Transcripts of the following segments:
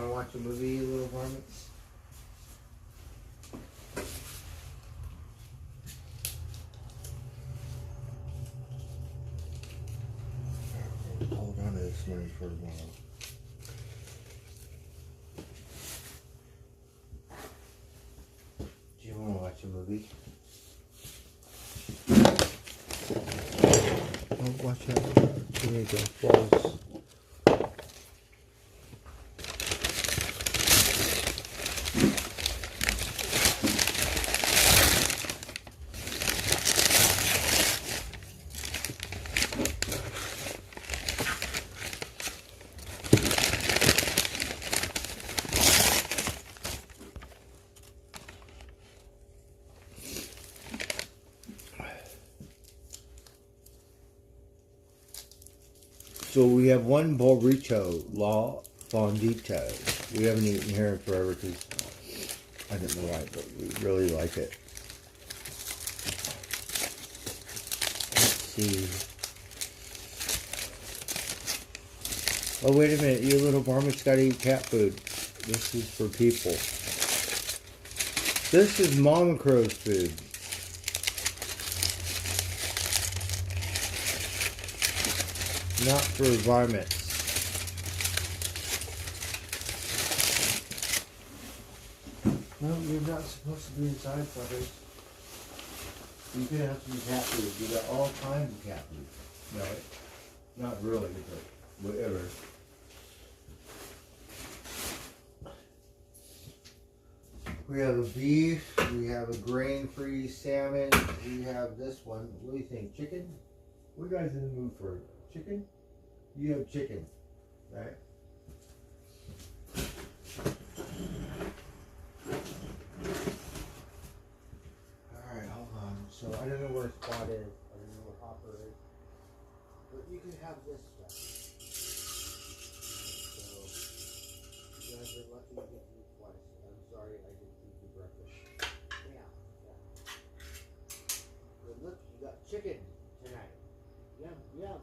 want to watch a movie, you little varmints? Hold on to this money for tomorrow. Do you want to watch a movie? Oh, watch out. Tomato falls. So we have one burrito, La Fondita'S. We haven't eaten here in forever because I don't know why, but we really like it. Let's see. Oh, wait a minute. You little varmints got to eat cat food. This is for people. This is Mama Crow's food. Not for varmints. No, you're not supposed to be inside, fuckers. You can have some cat food. You got all kinds of cat food. No, not really, but whatever. We have a beef. We have a grain-free salmon. We have this one. What do you think? Chicken? What are you guys in the mood for? Chicken? You have chicken, right? Alright, hold on. So I don't know where Spot is. I don't know where Hopper is. But you can have this stuff. So you guys are lucky to get me twice. I'm sorry I didn't eat you breakfast. Yeah. But look, you got chicken tonight. Yum, yum.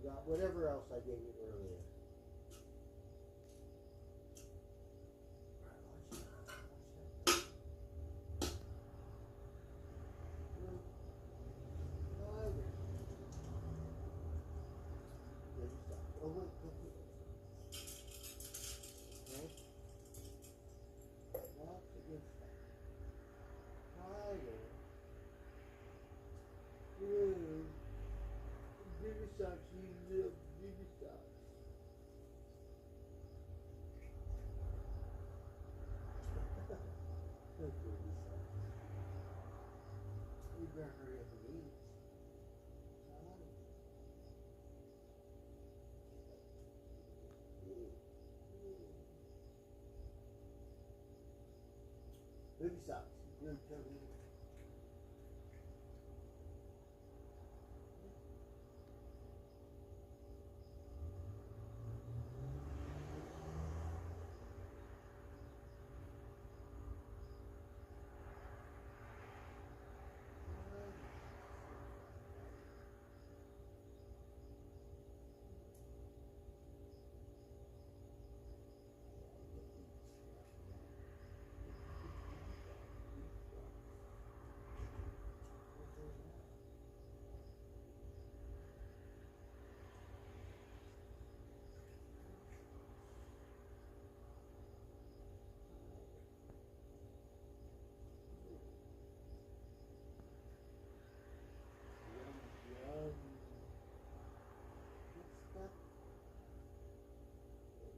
Got whatever else I gave you earlier. Oh, wait, you better hurry up and eat. Baby socks. Good, tell me.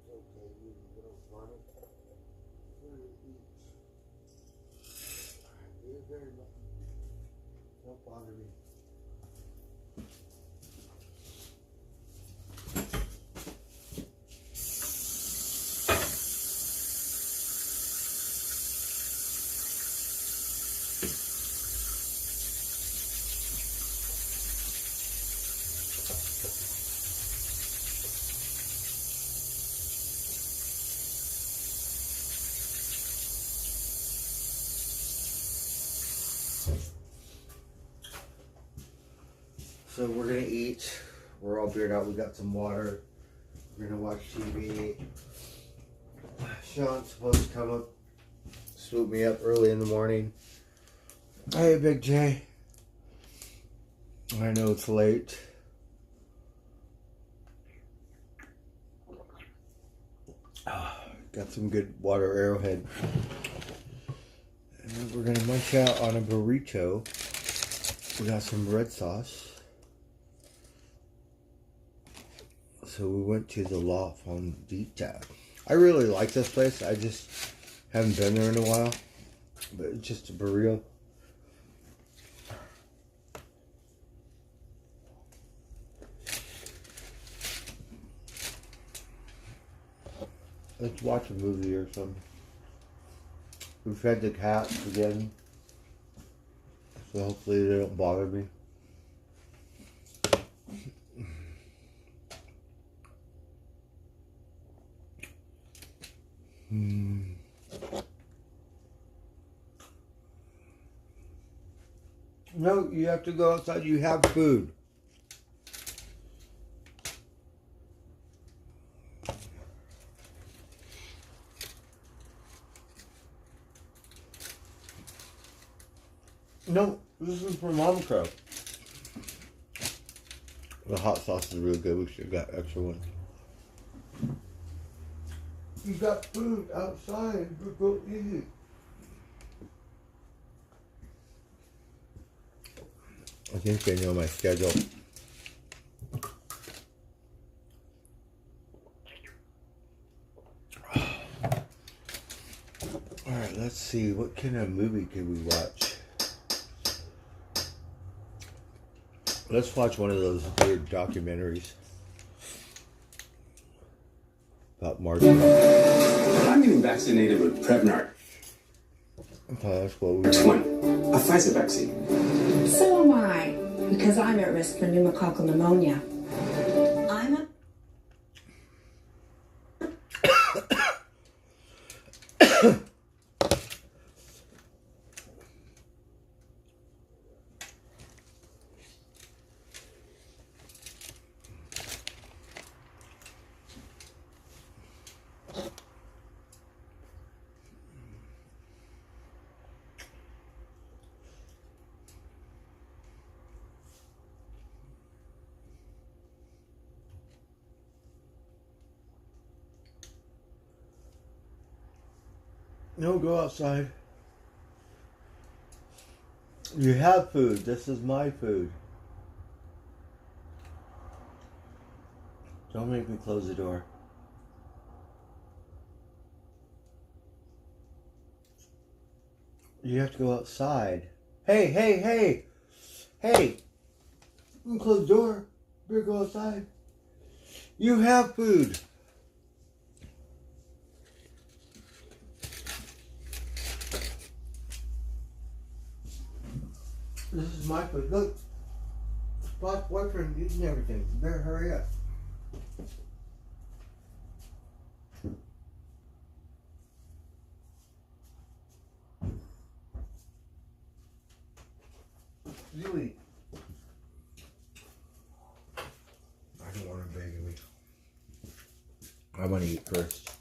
Okay, you little varmint. Very eat. You're very lucky. Don't bother me. So we're gonna eat. We're all bearded out. We got some water. We're gonna watch TV. Sean's supposed to come up, swoop me up early in the morning. Hey, Big J. I know it's late. Got some good water Arrowhead. And we're gonna munch out on a burrito. We got some red sauce. So we went to the La Fondita. I really like this place. I just haven't been there in a while. But it's just a burrito. Let's watch a movie or something. We fed the cats again. So hopefully they don't bother me. No, you have to go outside. You have food. No, this is for Mom Crow. The hot sauce is really good. We should have got extra one. You got food outside. Go eat it. I think they know my schedule. Alright, let's see. What kind of movie could we watch? Let's watch one of those weird documentaries about marketing. I'm getting vaccinated with Prevnar. Okay, that's what we Next one, a Pfizer vaccine. So am I, because I'm at risk for pneumococcal pneumonia. No, go outside. You have food. This is my food. Don't make me close the door. You have to go outside. Hey, hey, hey! Hey! You can close the door. Better go outside. You have food. This is my food. Look, Spot's boyfriend eating everything. You better hurry up. You eat. I don't want him begging me. I want to eat first.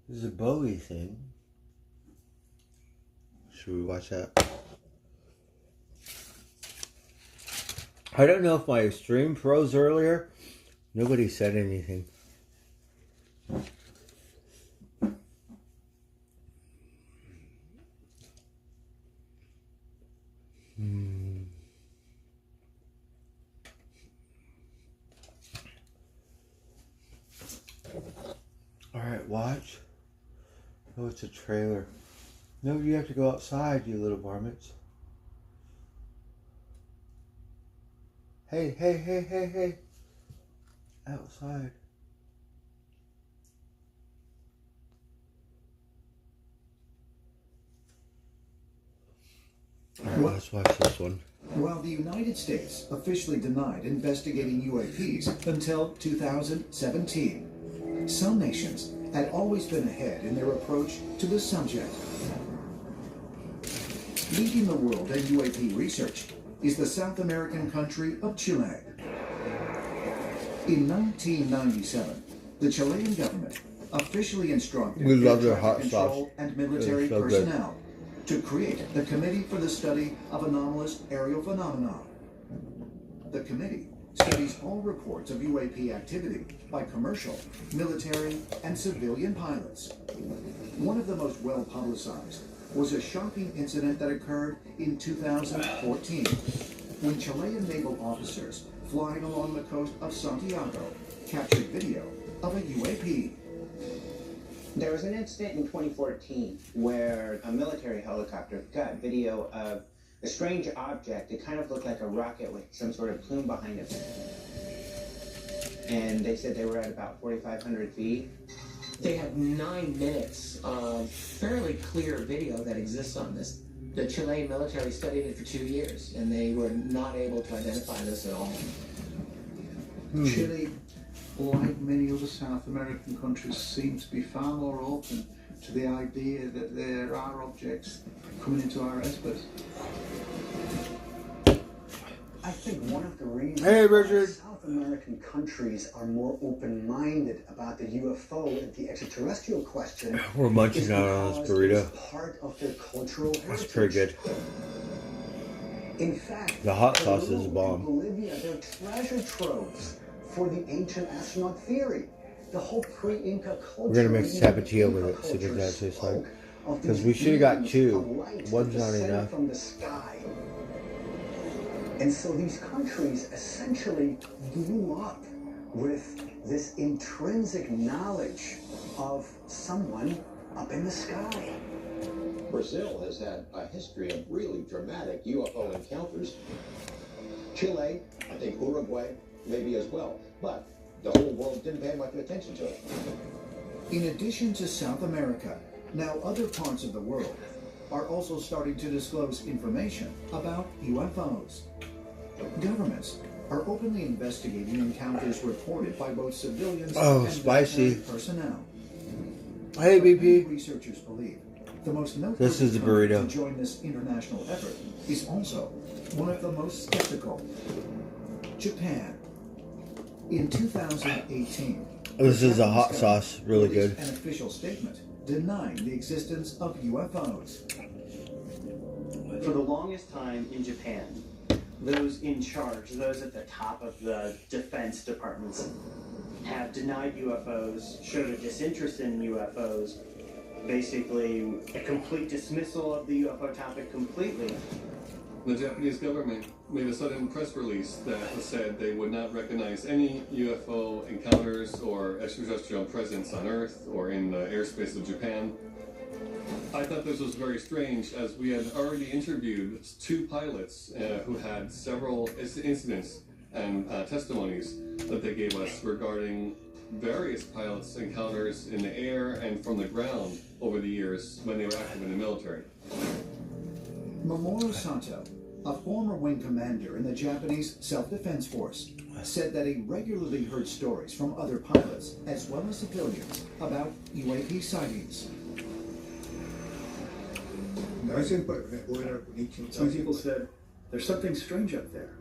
This is a Bowie thing. Should we watch that? I don't know if my stream froze earlier. Nobody said anything. Alright, watch. Oh, it's a trailer. No, you have to go outside, you little varmints. Hey, hey, hey, hey, hey. Outside. Alright, let's watch this one. While the United States officially denied investigating UAPs until 2017, some nations had always been ahead in their approach to the subject. Leading the world in UAP research is the South American country of Chile. In 1997, the Chilean government officially instructed We love air their hot traffic sauce. control and military It's so good. personnel to create the Committee for the Study of Anomalous Aerial Phenomena. The committee studies all reports of UAP activity by commercial, military, and civilian pilots. One of the most well publicized was a shocking incident that occurred in 2014 when Chilean naval officers flying along the coast of Santiago captured video of a UAP. There was an incident in 2014 where a military helicopter got video of a strange object. It kind of looked like a rocket with some sort of plume behind it. And they said they were at about 4,500 feet. They have 9 minutes of fairly clear video that exists on this. The Chilean military studied it for 2 years, and they were not able to identify this at all. Chile, like many other South American countries, seems to be far more open to the idea that there are objects coming into our airspace. I think one of the reasons Hey, Richard. South American countries are more open-minded about the UFO and the extraterrestrial question. We're munching is out on this because burrito. it's part of their cultural heritage. That's pretty good. In fact, The hot sauce Peru is a bomb. and Bolivia, they're treasure troves for the ancient astronaut theory. The whole pre-Inca culture. We're gonna mix even tapatio with Inca it, see what culture that tastes like. spoke of 'Cause these we should've got beings two. of light One's that not descend enough. from the sky. And so these countries essentially grew up with this intrinsic knowledge of someone up in the sky. Brazil has had a history of really dramatic UFO encounters. Chile, I think Uruguay, maybe as well. But the whole world didn't pay much attention to it. In addition to South America, now other parts of the world are also starting to disclose information about UFOs. Governments are openly investigating encounters reported by both civilians and spicy. military personnel. Hey, But many BP. researchers believe the most noteworthy This is the country burrito. to join this international effort is also one of the most skeptical: Japan. In 2018, This the is a hot Japanese sauce, really released good. An official statement denying the existence of UFOs. For the longest time in Japan, those in charge, those at the top of the defense departments, have denied UFOs, showed a disinterest in UFOs, basically a complete dismissal of the UFO topic completely. The Japanese government made a sudden press release that said they would not recognize any UFO encounters or extraterrestrial presence on Earth or in the airspace of Japan. I thought this was very strange, as we had already interviewed 2 pilots who had several incidents and testimonies that they gave us regarding various pilots' encounters in the air and from the ground over the years when they were active in the military. Mamoru Sato, a former wing commander in the Japanese Self-Defense Force, said that he regularly heard stories from other pilots as well as civilians about UAP sightings. Some people said, there's something strange up there.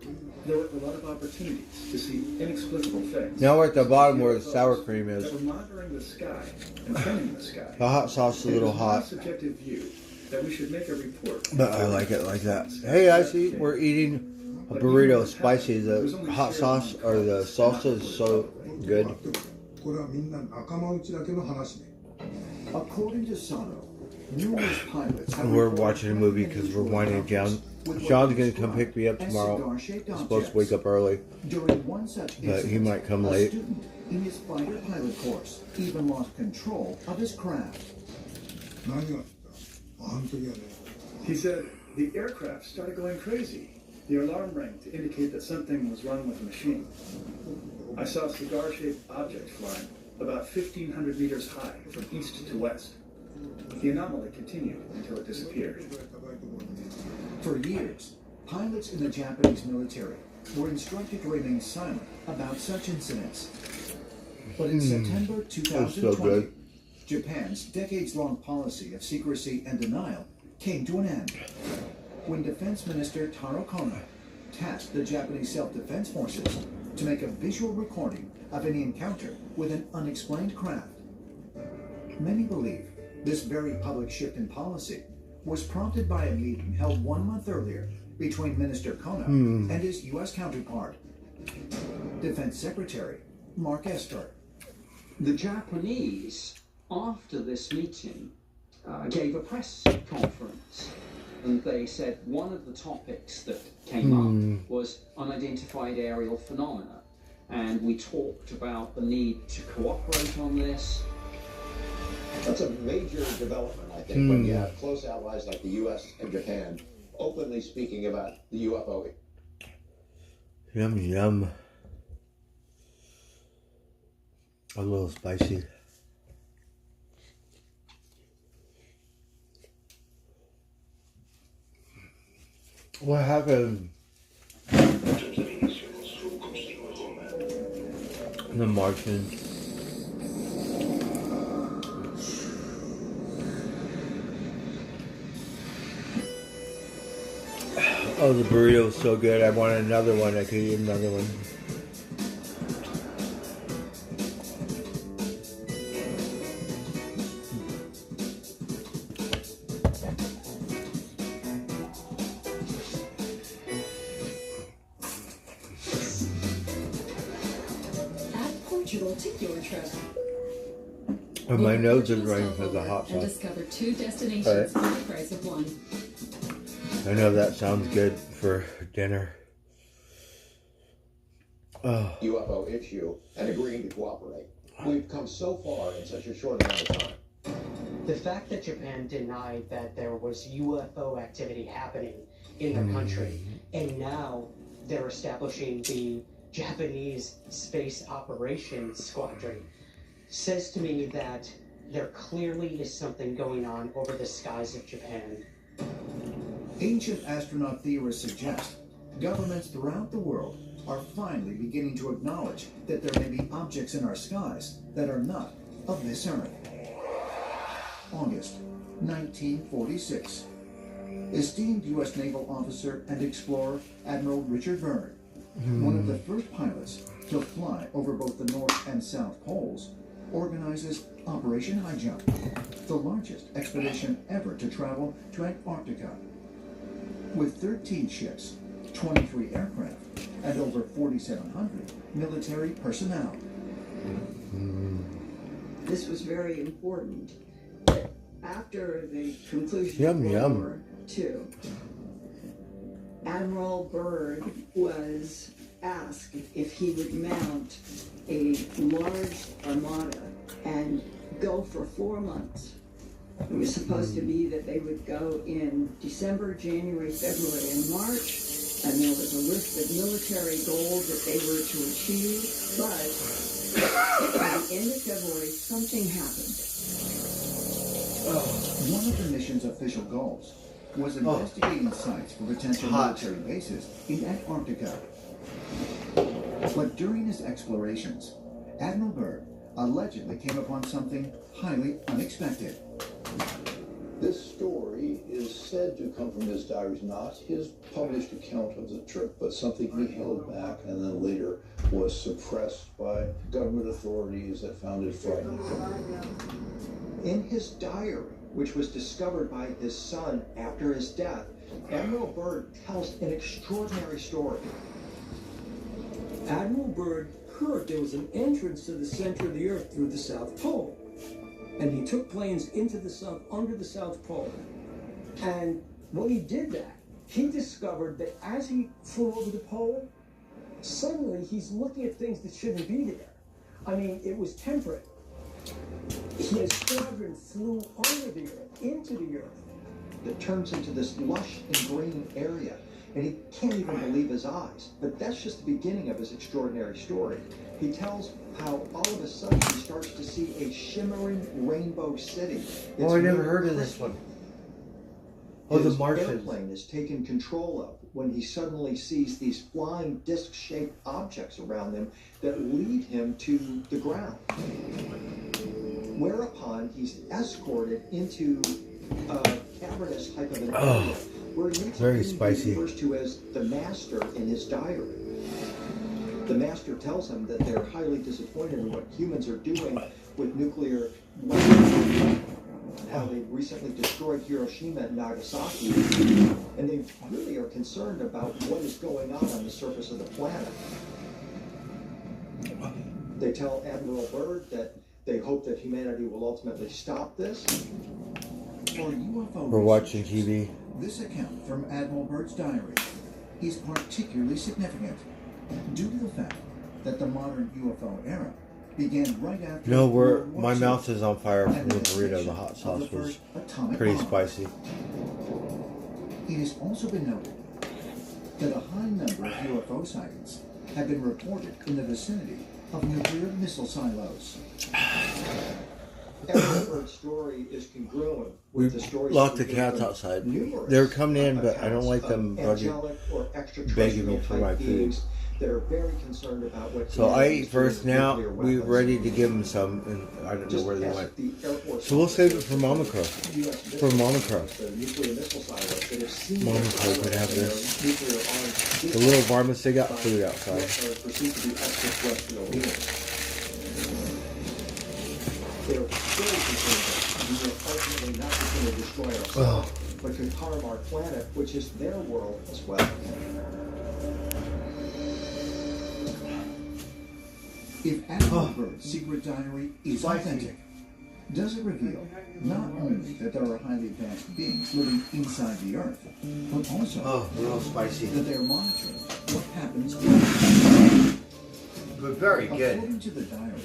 There were a lot of opportunities to see inexplicable things. Now we're at the bottom where the sour cream is. That were monitoring the sky and trimming the sky. The hot sauce is a little It was my hot, subjective view that we should make a report. but I like it like that. Hey, I see we're eating a burrito, spicy. The hot sauce or the salsa is so good. According to Sato, numerous pilots have We're reported watching a movie because we're winding it down. with what Sean's they gonna come describe pick me up as tomorrow. cigar-shaped I'm supposed to wake objects. up early. During one such But he incident, might come a late. student in his fighter pilot course even lost control of his craft. He said, the aircraft started going crazy. The alarm rang to indicate that something was wrong with the machine. I saw a cigar-shaped object flying about 1,500 meters high from east to west. The anomaly continued until it disappeared. For years, pilots in the Japanese military were instructed to remain silent about such incidents. But in September That's so 2020, good. Japan's decades-long policy of secrecy and denial came to an end when Defense Minister Taro Kono tasked the Japanese Self-Defense Forces to make a visual recording of any encounter with an unexplained craft. Many believe this very public shift in policy was prompted by a meeting held 1 month earlier between Minister Kono and his U.S. counterpart, Defense Secretary Mark Esper. The Japanese, after this meeting, gave a press conference, and they said one of the topics that came up was unidentified aerial phenomena, and we talked about the need to cooperate on this. That's a major development, I think, when you have close allies like the U.S. and Japan openly speaking about the UFO. Yum, yum. A little spicy. What happened? The Martians. Oh, the burrito was so good. I wanted another one. I could eat another one. Add Portugal to your trip. And my nose is running because of the hot And sauce. discover 2 destinations for the price of 1. I know that sounds good for dinner. Oh. UFO issue and agreeing to cooperate. We've come so far in such a short amount of time. The fact that Japan denied that there was UFO activity happening in their country, and now they're establishing the Japanese Space Operations Squadron, says to me that there clearly is something going on over the skies of Japan. Ancient astronaut theorists suggest governments throughout the world are finally beginning to acknowledge that there may be objects in our skies that are not of this earth. August 1946. Esteemed U.S. naval officer and explorer Admiral Richard Byrd, one of the first pilots to fly over both the North and South Poles, organizes Operation High Jump, the largest expedition ever to travel to Antarctica. With 13 ships, 23 aircraft, and over 4,700 military personnel. This was very important. After the conclusion of World War II, Admiral Byrd was asked if he would mount a large armada and go for 4 months. It was supposed to be that they would go in December, January, February, and March, and there was a list of military goals that they were to achieve, but by the end of February, something happened. One of the mission's official goals was investigating sites for potential military bases in Antarctica. But during his explorations, Admiral Byrd allegedly came upon something highly unexpected. This story is said to come from his diaries, not his published account of the trip, but something he held back and then later was suppressed by government authorities that found it frightening. In his diary, which was discovered by his son after his death, Admiral Byrd tells an extraordinary story. Admiral Byrd heard there was an entrance to the center of the Earth through the South Pole. And he took planes into the South, under the South Pole. And when he did that, he discovered that as he flew over the pole, suddenly he's looking at things that shouldn't be there. I mean, it was temperate. His squadron flew under the Earth, into the Earth. That turns into this lush and green area. And he can't even believe his eyes. But that's just the beginning of his extraordinary story. He tells how all of a sudden he starts to see a shimmering rainbow city. Oh, I never heard of this one. Oh, the Martians. His airplane is taken control of when he suddenly sees these flying disc-shaped objects around him that lead him to the ground. whereupon he's escorted into a cavernous type of an area where he meets very a being spicy. he refers to as the master in his diary. The master tells him that they're highly disappointed in what humans are doing with nuclear weapons, how they recently destroyed Hiroshima and Nagasaki, and they really are concerned about what is going on the surface of the planet. They tell Admiral Byrd that they hope that humanity will ultimately stop this. For UFO We're watching researchers, TV. this account from Admiral Byrd's diary is particularly significant due to the fact that the modern UFO era began right after No, World War my II mouth is on fire from and the the burrito. The detonation hot of sauce the was first atomic pretty bomb. spicy. It has also been noted that a high number of UFO sightings have been reported in the vicinity of nuclear missile silos. Admiral Byrd's story is congruent We with the stories locked the that we get cats from outside. numerous They were coming in, but I don't accounts like of them angelic or begging me for extraterrestrial my type food. beings that are very concerned about what So I humanity ate is doing first. with Now nuclear we're weapons. ready to give them some, and I don't know Just where they ask went. the Air Force So we'll save it officers for at Mama the Crow. US For Mama Crow. the nuclear missile silos that have seen Mama their Crow could have silos and this. their nuclear arms The little varmints, they got food by outside. what are perceived to be extraterrestrial beings. They're very concerned that we will ultimately not just going to destroy ourselves, but could harm our planet, which is their world as well. If Admiral Byrd's secret diary is authentic, does it reveal not only that there are highly advanced beings living inside the Earth, but also real spicy. that they are monitoring what happens But very good. According to the diary,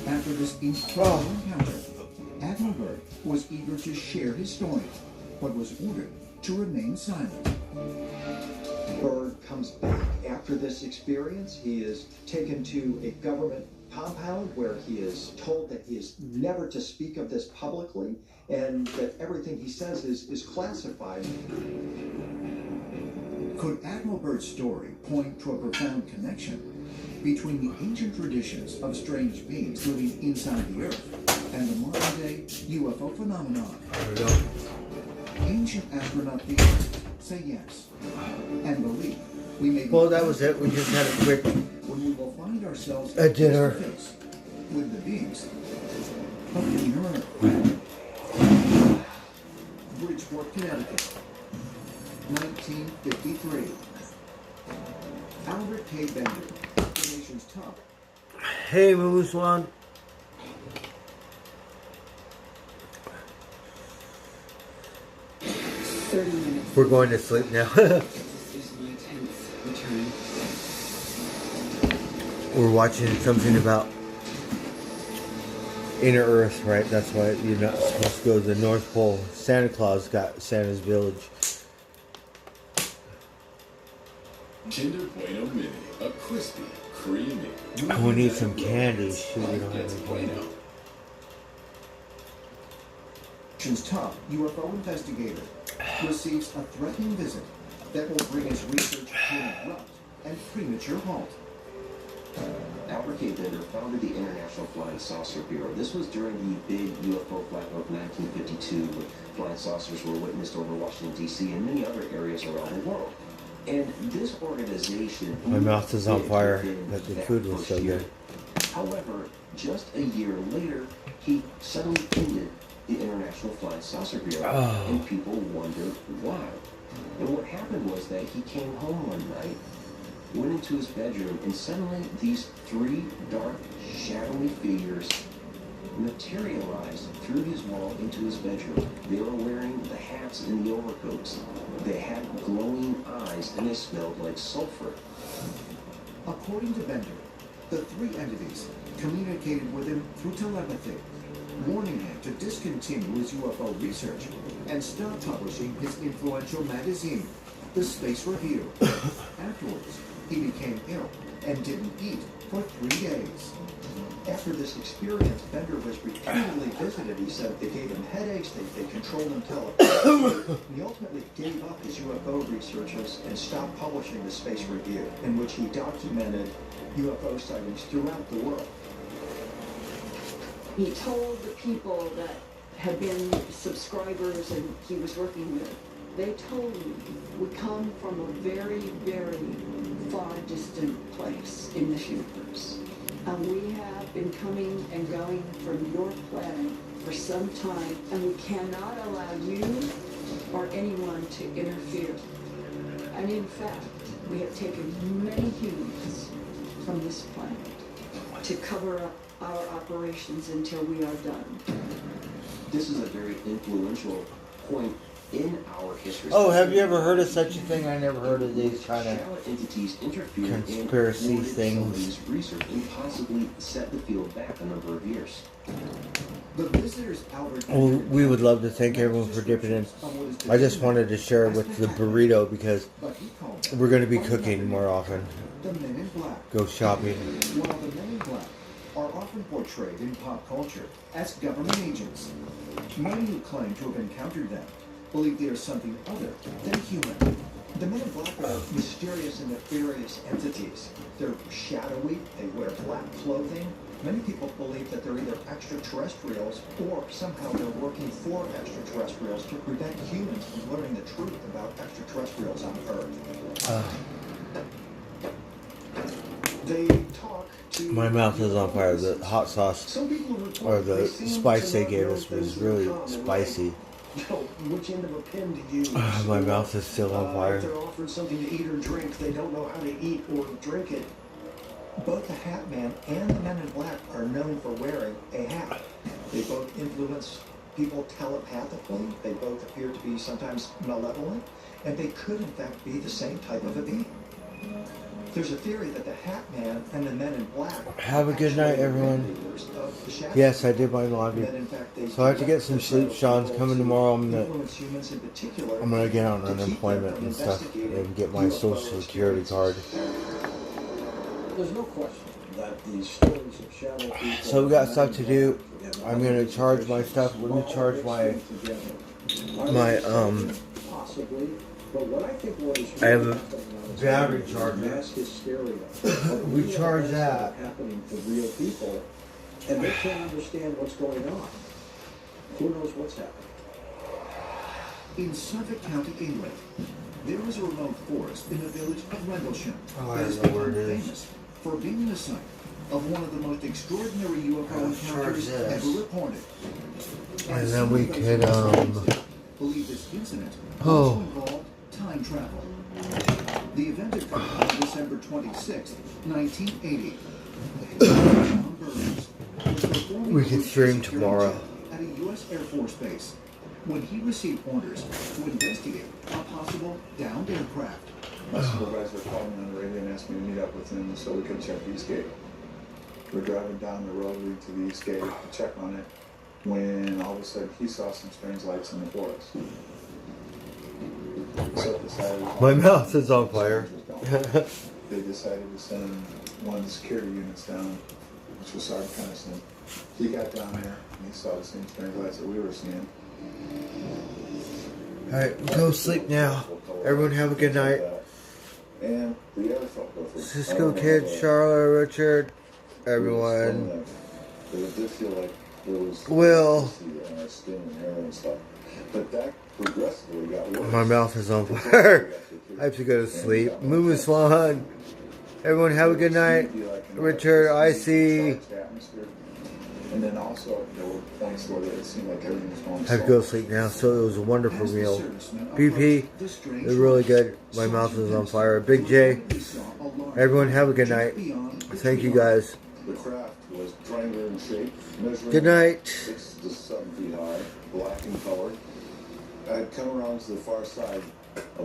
after this incredible encounter, Admiral Byrd was eager to share his story, but was ordered to remain silent. Byrd comes back after this experience. He is taken to a government compound where he is told that he is never to speak of this publicly and that everything he says is classified. Could Admiral Byrd's story point to a profound connection between the ancient traditions of strange beings living inside the Earth and the modern-day UFO phenomenon? I don't know. Ancient astronaut theorists say yes, and believe we may be Well, that was it. We just had a quick when we will find ourselves a dinner. face to face with the beings of the inner Earth. Bridgeport, Connecticut, 1953. Albert K. Bender, the nation's top. Hey, Mooswan. We're going to sleep now. We're watching something about inner Earth, right? That's why you're not supposed to go to the North Pole. Santa Claus got Santa's village. Kinder Bueno Mini, a crispy, creamy. I want to eat some candy. Shoot, we don't have any candy. Nation's top UFO investigator receives a threatening visit that will bring his research to an abrupt and premature halt. Albert K. Bender founded the International Flying Saucer Bureau. This was during the big UFO flight of 1952 when flying saucers were witnessed over Washington, D.C. and many other areas around the world. And this organization... My mouth is on fire, but the food was so good. However, just a year later, he suddenly ended the International Flying Saucer Bureau, and people wonder why. And what happened was that he came home one night, went into his bedroom, and suddenly these three dark, shadowy figures materialized through his wall into his bedroom. They were wearing the hats and the overcoats. They had glowing eyes, and they smelled like sulfur. According to Bender, the three entities communicated with him through telepathy, warning him to discontinue his UFO research and stop publishing his influential magazine, The Space Review. Afterwards, he became ill and didn't eat for 3 days. After this experience, Bender was repeatedly visited. He said they gave him headaches, they controlled him telepathically. He ultimately gave up his UFO researches and stopped publishing the Space Review, in which he documented UFO sightings throughout the world. He told the people that had been subscribers and he was working with, they told me, we come from a very, very far distant place in this universe. And we have been coming and going from your planet for some time, and we cannot allow you or anyone to interfere. And in fact, we have taken many humans from this planet to cover up our operations until we are done. This is a very influential point in our history. Oh, have you ever heard of such a thing? I never heard of these kind of entities interfered conspiracy in things. research and possibly set the field back a number of years. The visitors Albert Well, we would love to thank everyone for dipping in. I just wanted to share with the burrito because we're going to be cooking more often. the Men in Black. Go shopping. While the Men in Black are often portrayed in pop culture as government agents, many who claim to have encountered them believe they are something other than human. The Men in Black are mysterious and nefarious entities. They're shadowy, they wear black clothing. Many people believe that they're either extraterrestrials or somehow they're working for extraterrestrials to prevent humans from learning the truth about extraterrestrials on Earth. They talk to... My mouth is on fire. The hot sauce or the spice they gave us was really spicy. Which end of a pin to use? My mouth is still on fire. If they're offered something to eat or drink, they don't know how to eat or drink it. Both the Hat Man and the Men in Black are known for wearing a hat. They both influence people telepathically. They both appear to be sometimes malevolent, and they could in fact be the same type of a being. There's a theory that the Hat Man and the Men in Black Have a good night, everyone. Yes, I did my laundry. So I have to get some sleep. Sean's coming tomorrow. I'm gonna get on unemployment and stuff and get my social security card. There's no question that these stories of shadow people... So we got stuff to do. I'm gonna charge my stuff. Let me charge my Possibly, but what I think what is I have a battery charger. Mass hysteria. We charge that. Happening to real people, and they can't understand what's going on. Who knows what's happening? In Suffolk County, England, there is a remote forest in the village of Rendlesham Oh, I that is don't know where it become is. famous for being the site of one of the most extraordinary UFO encounters ever reported. And then we could Believe this incident Oh. also involved time travel. The event occurred on December 26, 1980. John Burns was performing we could stream tomorrow. at a U.S. Air Force base when he received orders to investigate a possible downed aircraft. My supervisor called me on the radio and asked me to meet up with him so we could check the East Gate. We're driving down the road leading to the East Gate to check on it when all of a sudden he saw some strange lights in the forest. So decided My mouth is on fire. they decided to send one of the security units down, which was Sergeant Kennison. He got down there and he saw the same strange lights that we were seeing. Alright, go sleep now. Everyone have a good night. And the air felt different. Cisco Kid, Charlotte, Richard, everyone. But it did feel like there was Will. in our skin and hair and stuff. But that progressively got worse. My mouth is on fire. I have to go to sleep. Moon is fun. Everyone have a good night. Richard, IC. And then also there were points where it seemed like everything was going I have to go to sleep now. So it was a wonderful meal. BP, they're really good. My mouth is on fire. Big J, everyone have a good night. Thank you guys. The craft was triangular in shape, measuring Good night. 6 to 7 feet high, black in color. I had come around to the far side of the